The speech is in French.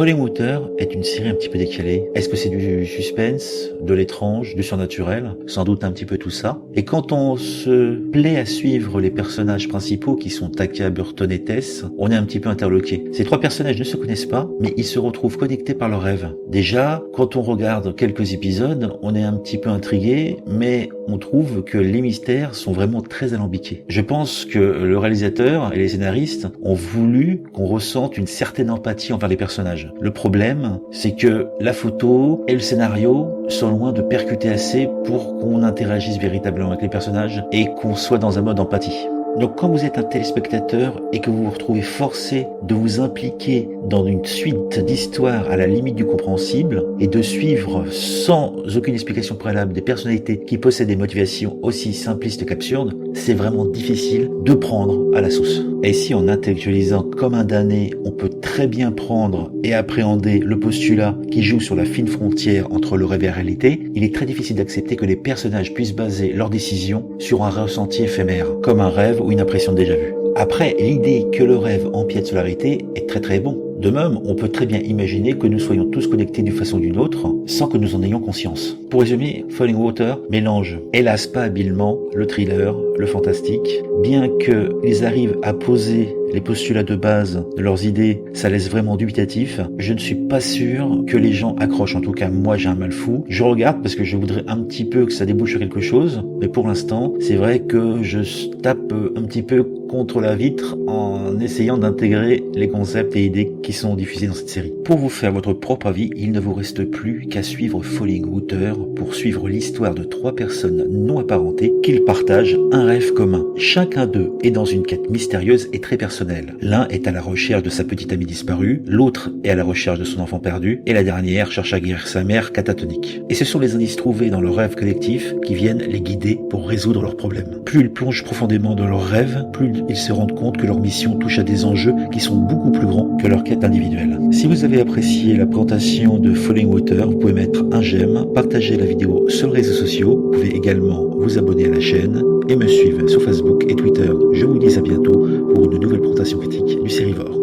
Falling Water est une série un petit peu décalée. Est-ce que c'est du suspense, de l'étrange, du surnaturel? Sans doute un petit peu tout ça. Et quand on se plaît à suivre les personnages principaux qui sont Taka, Burton et Tess, on est un petit peu interloqué. Ces trois personnages ne se connaissent pas, mais ils se retrouvent connectés par leurs rêves. Déjà, quand on regarde quelques épisodes, on est un petit peu intrigué, mais on trouve que les mystères sont vraiment très alambiqués. Je pense que le réalisateur et les scénaristes ont voulu qu'on ressente une certaine empathie envers les personnages. Le problème, c'est que la photo et le scénario sont loin de percuter assez pour qu'on interagisse véritablement avec les personnages et qu'on soit dans un mode empathie. Donc quand vous êtes un téléspectateur et que vous vous retrouvez forcé de vous impliquer dans une suite d'histoires à la limite du compréhensible et de suivre sans aucune explication préalable des personnalités qui possèdent des motivations aussi simplistes qu'absurdes, c'est vraiment difficile de prendre à la sauce. Et si en intellectualisant comme un damné, on peut très bien prendre et appréhender le postulat qui joue sur la fine frontière entre le rêve et la réalité, il est très difficile d'accepter que les personnages puissent baser leurs décisions sur un ressenti éphémère, comme un rêve ou une impression déjà vue. Après, l'idée que le rêve empiète sur la réalité est très très bon. De même, on peut très bien imaginer que nous soyons tous connectés d'une façon ou d'une autre, sans que nous en ayons conscience. Pour résumer, Falling Water mélange, hélas pas habilement, le thriller, le fantastique. Bien qu'ils arrivent à poser les postulats de base de leurs idées, ça laisse vraiment dubitatif. Je ne suis pas sûr que les gens accrochent. En tout cas, moi, j'ai un mal fou. Je regarde parce que je voudrais un petit peu que ça débouche sur quelque chose. Mais pour l'instant, c'est vrai que je tape un petit peu contre la vitre en essayant d'intégrer les concepts et idées qui sont diffusés dans cette série. Pour vous faire votre propre avis, il ne vous reste plus qu'à suivre Falling Water pour suivre l'histoire de trois personnes non apparentées qui partagent un rêve commun. Chacun d'eux est dans une quête mystérieuse et très personnelle. L'un est à la recherche de sa petite amie disparue, l'autre est à la recherche de son enfant perdu, et la dernière cherche à guérir sa mère catatonique. Et ce sont les indices trouvés dans leur rêve collectif qui viennent les guider pour résoudre leurs problèmes. Plus ils plongent profondément dans leurs rêves, plus ils se rendent compte que leur mission touche à des enjeux qui sont beaucoup plus grands que leur quête individuelle. Si vous avez apprécié la présentation de Falling Water, vous pouvez mettre un j'aime, partager la vidéo sur les réseaux sociaux, vous pouvez également vous abonner à la chaîne et me suivre sur Facebook et Twitter. Je vous dis à bientôt pour une nouvelle présentation critique du Sérivore.